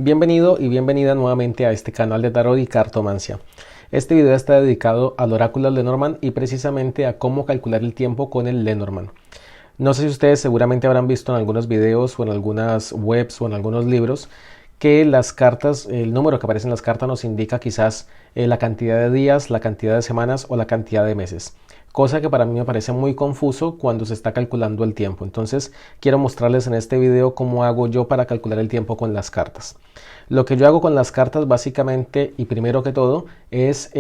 Bienvenido y bienvenida nuevamente a este canal de tarot y cartomancia. Este video está dedicado al oráculo Lenormand y precisamente a cómo calcular el tiempo con el Lenormand. No sé si ustedes seguramente habrán visto en algunos videos o en algunas webs o en algunos libros que las cartas, el número que aparece en las cartas nos indica quizás la cantidad de días, la cantidad de semanas o la cantidad de meses. Cosa que para mí me parece muy confuso cuando se está calculando el tiempo. Entonces quiero mostrarles en este video cómo hago yo para calcular el tiempo con las cartas. Lo que yo hago con las cartas básicamente y primero que todo es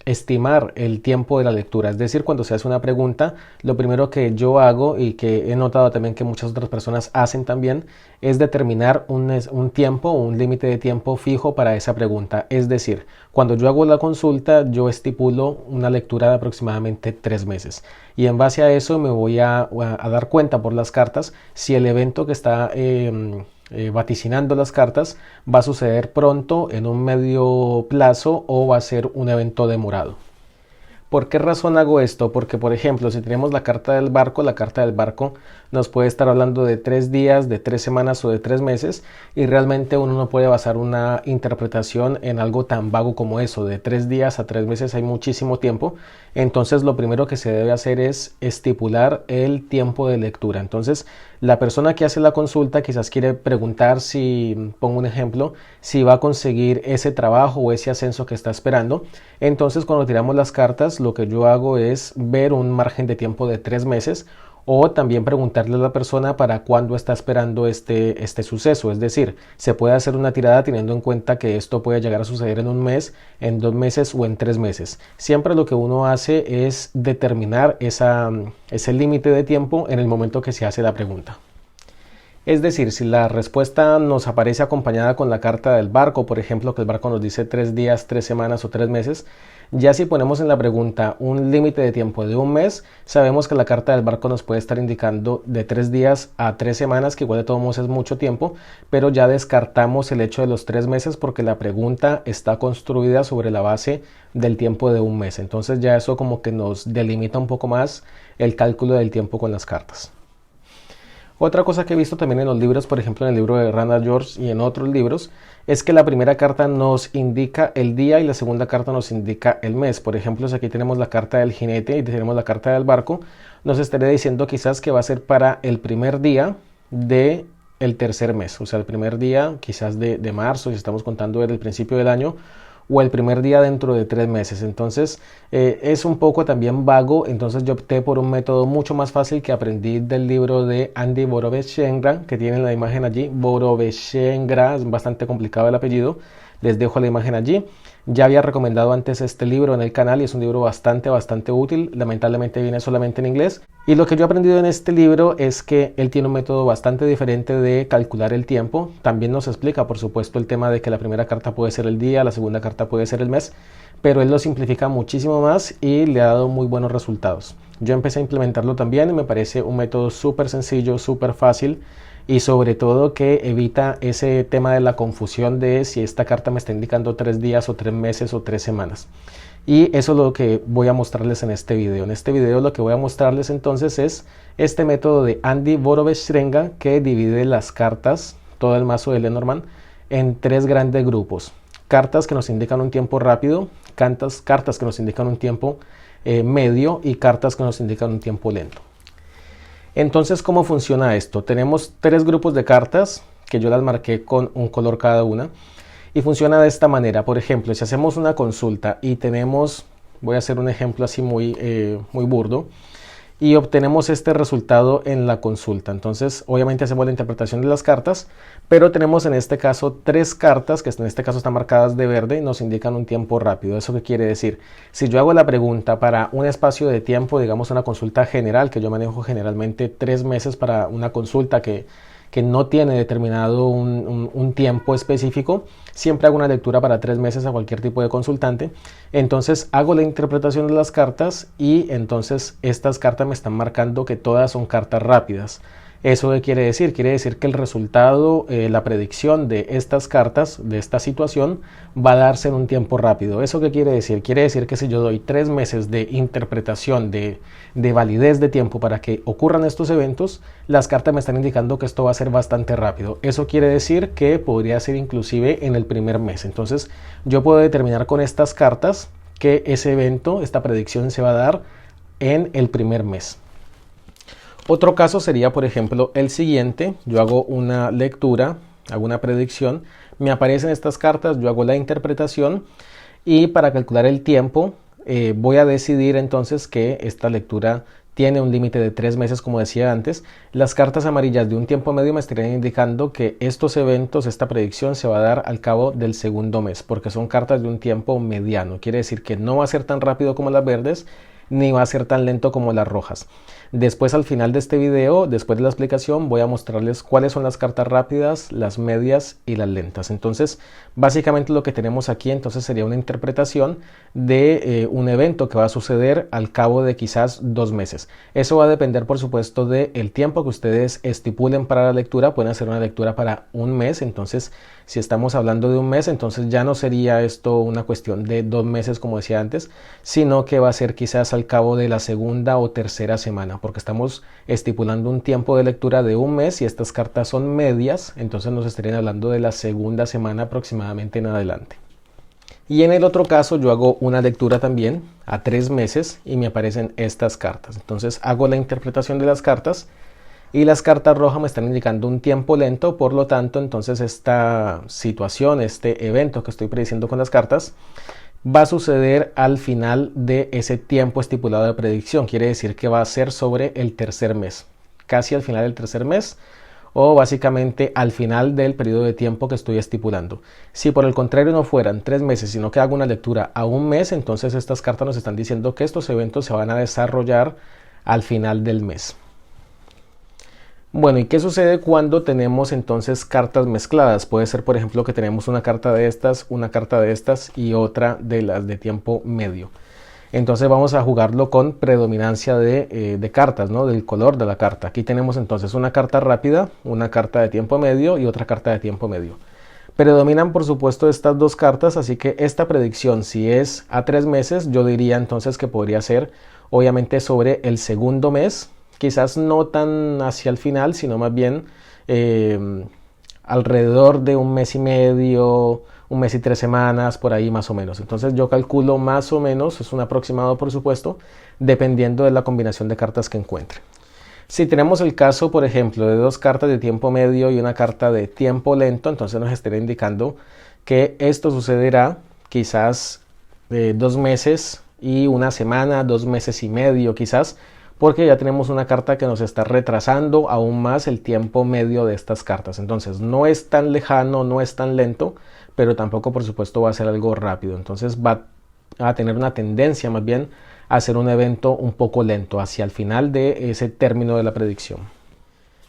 estimar el tiempo de la lectura. Es decir, cuando se hace una pregunta, lo primero que yo hago y que he notado también que muchas otras personas hacen también es determinar un tiempo o un límite de tiempo fijo para esa pregunta. Es decir, cuando yo hago la consulta, yo estipulo una lectura de aproximadamente 3 meses. Y en base a eso me voy a dar cuenta por las cartas si el evento que está vaticinando las cartas va a suceder pronto, en un medio plazo o va a ser un evento demorado. ¿Por qué razón hago esto? Porque, por ejemplo, si tenemos la carta del barco nos puede estar hablando de 3 días, de 3 semanas o de 3 meses y realmente uno no puede basar una interpretación en algo tan vago como eso. De 3 días a 3 meses hay muchísimo tiempo, entonces lo primero que se debe hacer es estipular el tiempo de lectura. Entonces, la persona que hace la consulta quizás quiere preguntar si, pongo un ejemplo, si va a conseguir ese trabajo o ese ascenso que está esperando. Entonces, cuando tiramos las cartas, lo que yo hago es ver un margen de tiempo de 3 meses o también preguntarle a la persona para cuándo está esperando este suceso. Es decir, se puede hacer una tirada teniendo en cuenta que esto puede llegar a suceder en un mes, en 2 meses o en 3 meses. Siempre lo que uno hace es determinar ese límite de tiempo en el momento que se hace la pregunta. Es decir, si la respuesta nos aparece acompañada con la carta del barco, por ejemplo, que el barco nos dice 3 días, 3 semanas o 3 meses, ya si ponemos en la pregunta un límite de tiempo de un mes, sabemos que la carta del barco nos puede estar indicando de 3 días a 3 semanas, que igual de todos modos es mucho tiempo, pero ya descartamos el hecho de los 3 meses porque la pregunta está construida sobre la base del tiempo de un mes. Entonces ya eso como que nos delimita un poco más el cálculo del tiempo con las cartas. Otra cosa que he visto también en los libros, por ejemplo en el libro de Randall George y en otros libros, es que la primera carta nos indica el día y la segunda carta nos indica el mes. Por ejemplo, si aquí tenemos la carta del jinete y tenemos la carta del barco, nos estaría diciendo quizás que va a ser para el primer día del tercer mes, o sea, el primer día quizás de marzo, si estamos contando desde el principio del año, o el primer día dentro de 3 meses. Entonces es un poco también vago, entonces yo opté por un método mucho más fácil que aprendí del libro de Andy Boroveshengra, que tienen la imagen allí. Boroveshengra, es bastante complicado el apellido, les dejo la imagen allí. Ya había recomendado antes este libro en el canal y es un libro bastante útil. Lamentablemente viene solamente en inglés. Y lo que yo he aprendido en este libro es que él tiene un método bastante diferente de calcular el tiempo. También nos explica, por supuesto, el tema de que la primera carta puede ser el día, la segunda carta puede ser el mes, pero él lo simplifica muchísimo más y le ha dado muy buenos resultados. Yo empecé a implementarlo también y me parece un método súper sencillo, súper fácil y sobre todo que evita ese tema de la confusión de si esta carta me está indicando 3 días o 3 meses o 3 semanas. Y eso es lo que voy a mostrarles en este video. En este video lo que voy a mostrarles entonces es este método de Andy Boroveshengra que divide las cartas, todo el mazo de Lenormand, en 3 grandes grupos. Cartas que nos indican un tiempo rápido, cartas que nos indican un tiempo medio y cartas que nos indican un tiempo lento. Entonces, ¿cómo funciona esto? Tenemos 3 grupos de cartas que yo las marqué con un color cada una y funciona de esta manera. Por ejemplo, si hacemos una consulta y tenemos, voy a hacer un ejemplo así muy burdo, y obtenemos este resultado en la consulta. Entonces, obviamente hacemos la interpretación de las cartas, pero tenemos en este caso 3 cartas, que en este caso están marcadas de verde y nos indican un tiempo rápido. ¿Eso qué quiere decir? Si yo hago la pregunta para un espacio de tiempo, digamos una consulta general, que yo manejo generalmente 3 meses para una consulta que no tiene determinado un tiempo específico, siempre hago una lectura para 3 meses a cualquier tipo de consultante. Entonces hago la interpretación de las cartas y entonces estas cartas me están marcando que todas son cartas rápidas. ¿Eso qué quiere decir? Quiere decir que el resultado, la predicción de estas cartas, de esta situación, va a darse en un tiempo rápido. ¿Eso qué quiere decir? Quiere decir que si yo doy 3 meses de interpretación, de validez de tiempo para que ocurran estos eventos, las cartas me están indicando que esto va a ser bastante rápido. Eso quiere decir que podría ser inclusive en el primer mes. Entonces yo puedo determinar con estas cartas que ese evento, esta predicción se va a dar en el primer mes. Otro caso sería, por ejemplo, el siguiente. Yo hago una lectura, hago una predicción, me aparecen estas cartas, yo hago la interpretación y para calcular el tiempo voy a decidir entonces que esta lectura tiene un límite de 3 meses, como decía antes. Las cartas amarillas de un tiempo medio me estarían indicando que estos eventos, esta predicción se va a dar al cabo del segundo mes, porque son cartas de un tiempo mediano. Quiere decir que no va a ser tan rápido como las verdes, ni va a ser tan lento como las rojas. Después, al final de este video, después de la explicación, voy a mostrarles cuáles son las cartas rápidas, las medias y las lentas. Entonces, básicamente lo que tenemos aquí entonces sería una interpretación de un evento que va a suceder al cabo de quizás 2 meses. Eso va a depender, por supuesto, del tiempo que ustedes estipulen para la lectura. Pueden hacer una lectura para un mes. Entonces, si estamos hablando de un mes, entonces ya no sería esto una cuestión de 2 meses, como decía antes, sino que va a ser quizás al cabo de la segunda o tercera semana, porque estamos estipulando un tiempo de lectura de un mes y estas cartas son medias, entonces nos estarían hablando de la segunda semana aproximadamente en adelante. Y en el otro caso yo hago una lectura también a 3 meses y me aparecen estas cartas. Entonces hago la interpretación de las cartas y las cartas rojas me están indicando un tiempo lento, por lo tanto entonces esta situación, este evento que estoy prediciendo con las cartas va a suceder al final de ese tiempo estipulado de predicción. Quiere decir que va a ser sobre el tercer mes, casi al final del tercer mes o básicamente al final del periodo de tiempo que estoy estipulando. Si por el contrario no fueran 3 meses, sino que hago una lectura a un mes, entonces estas cartas nos están diciendo que estos eventos se van a desarrollar al final del mes. Bueno, ¿y qué sucede cuando tenemos entonces cartas mezcladas? Puede ser, por ejemplo, que tenemos una carta de estas y otra de las de tiempo medio. Entonces vamos a jugarlo con predominancia de cartas, ¿no? Del color de la carta. Aquí tenemos entonces una carta rápida, una carta de tiempo medio y otra carta de tiempo medio. Predominan, por supuesto, estas dos cartas, así que esta predicción, si es a 3 meses, yo diría entonces que podría ser, obviamente, sobre el segundo mes. Quizás no tan hacia el final, sino más bien alrededor de un mes y medio, un mes y 3 semanas, por ahí más o menos. Entonces yo calculo más o menos, es un aproximado por supuesto, dependiendo de la combinación de cartas que encuentre. Si tenemos el caso, por ejemplo, de 2 cartas de tiempo medio y una carta de tiempo lento, entonces nos estaría indicando que esto sucederá quizás 2 meses y una semana, 2 meses y medio quizás, porque ya tenemos una carta que nos está retrasando aún más el tiempo medio de estas cartas. Entonces no es tan lejano, no es tan lento, pero tampoco por supuesto va a ser algo rápido. Entonces va a tener una tendencia más bien a ser un evento un poco lento hacia el final de ese término de la predicción.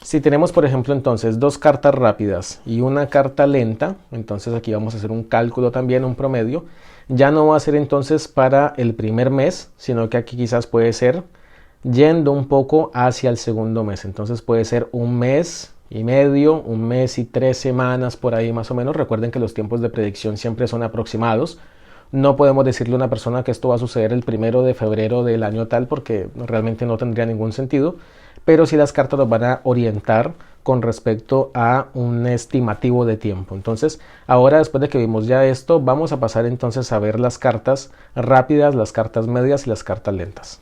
Si tenemos, por ejemplo, entonces 2 cartas rápidas y una carta lenta, entonces aquí vamos a hacer un cálculo también, un promedio. Ya no va a ser entonces para el primer mes, sino que aquí quizás puede ser yendo un poco hacia el segundo mes. Entonces puede ser un mes y medio, un mes y 3 semanas por ahí más o menos. Recuerden que los tiempos de predicción siempre son aproximados. No podemos decirle a una persona que esto va a suceder el 1 de febrero del año tal, porque realmente no tendría ningún sentido. Pero sí las cartas nos van a orientar con respecto a un estimativo de tiempo. Entonces ahora, después de que vimos ya esto, vamos a pasar entonces a ver las cartas rápidas, las cartas medias y las cartas lentas.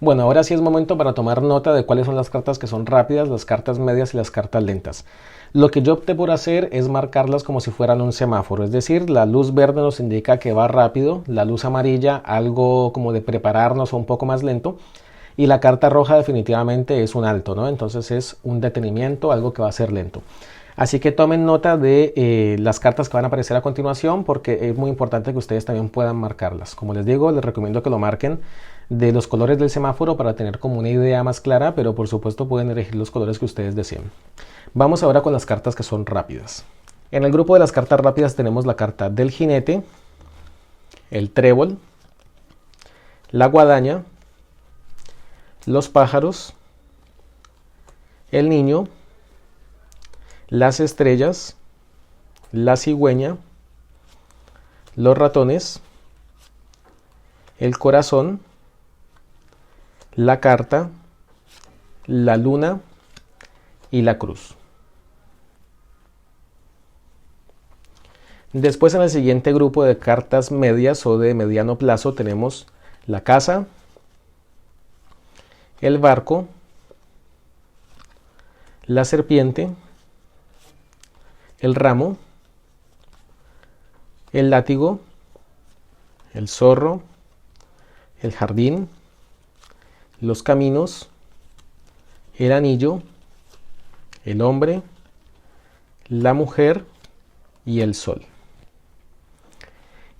Bueno, ahora sí es momento para tomar nota de cuáles son las cartas que son rápidas, las cartas medias y las cartas lentas. Lo que yo opté por hacer es marcarlas como si fueran un semáforo, es decir, la luz verde nos indica que va rápido, la luz amarilla algo como de prepararnos o un poco más lento, y la carta roja definitivamente es un alto, ¿no? Entonces es un detenimiento, algo que va a ser lento. Así que tomen nota de las cartas que van a aparecer a continuación, porque es muy importante que ustedes también puedan marcarlas. Como les digo, les recomiendo que lo marquen de los colores del semáforo para tener como una idea más clara, pero por supuesto pueden elegir los colores que ustedes deseen. Vamos ahora con las cartas que son rápidas. En el grupo de las cartas rápidas tenemos la carta del jinete, el trébol, la guadaña, los pájaros, el niño, las estrellas, la cigüeña, los ratones, el corazón, la carta, la luna y la cruz. Después, en el siguiente grupo de cartas medias o de mediano plazo, tenemos la casa, el barco, la serpiente, el ramo, el látigo, el zorro, el jardín, los caminos, el anillo, el hombre, la mujer y el sol.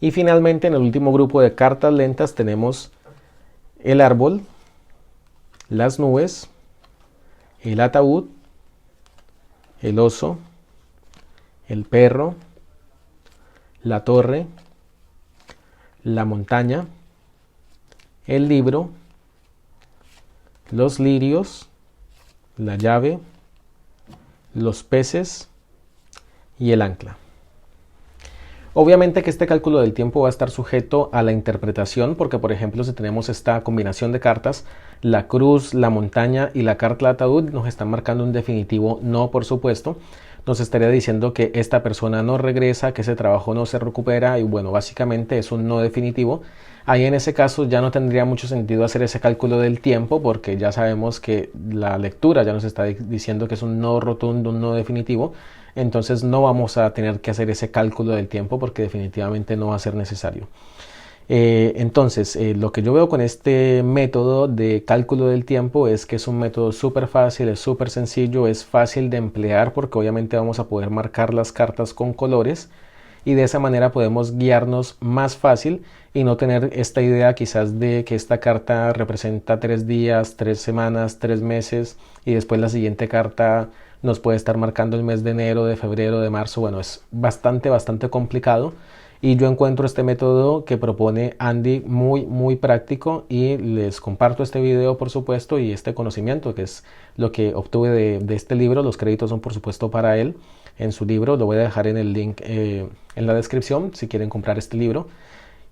Y finalmente, en el último grupo de cartas lentas tenemos el árbol, las nubes, el ataúd, el oso, el perro, la torre, la montaña, el libro, los lirios, la llave, los peces y el ancla. Obviamente que este cálculo del tiempo va a estar sujeto a la interpretación, porque por ejemplo, si tenemos esta combinación de cartas, la cruz, la montaña y la carta del ataúd, nos están marcando un definitivo no, por supuesto. Nos estaría diciendo que esta persona no regresa, que ese trabajo no se recupera y bueno, básicamente es un no definitivo. Ahí en ese caso ya no tendría mucho sentido hacer ese cálculo del tiempo, porque ya sabemos que la lectura ya nos está diciendo que es un no rotundo, un no definitivo. Entonces no vamos a tener que hacer ese cálculo del tiempo porque definitivamente no va a ser necesario. Entonces, lo que yo veo con este método de cálculo del tiempo es que es un método súper fácil, es súper sencillo, es fácil de emplear porque obviamente vamos a poder marcar las cartas con colores y de esa manera podemos guiarnos más fácil y no tener esta idea quizás de que esta carta representa 3 días, 3 semanas, 3 meses y después la siguiente carta nos puede estar marcando el mes de enero, de febrero, de marzo. Bueno, es bastante complicado y yo encuentro este método que propone Andy muy práctico y les comparto este video, por supuesto, y este conocimiento que es lo que obtuve de este libro. Los créditos son por supuesto para él en su libro, lo voy a dejar en el link en la descripción si quieren comprar este libro.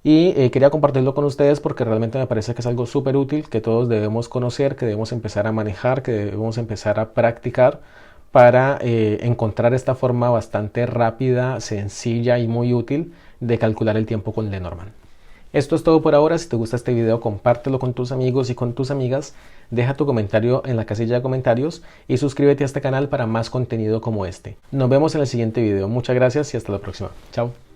Y quería compartirlo con ustedes porque realmente me parece que es algo súper útil, que todos debemos conocer, que debemos empezar a manejar, que debemos empezar a practicar para encontrar esta forma bastante rápida, sencilla y muy útil de calcular el tiempo con Lenormand. Esto es todo por ahora. Si te gusta este video, compártelo con tus amigos y con tus amigas, deja tu comentario en la casilla de comentarios y suscríbete a este canal para más contenido como este. Nos vemos en el siguiente video. Muchas gracias y hasta la próxima. Chao.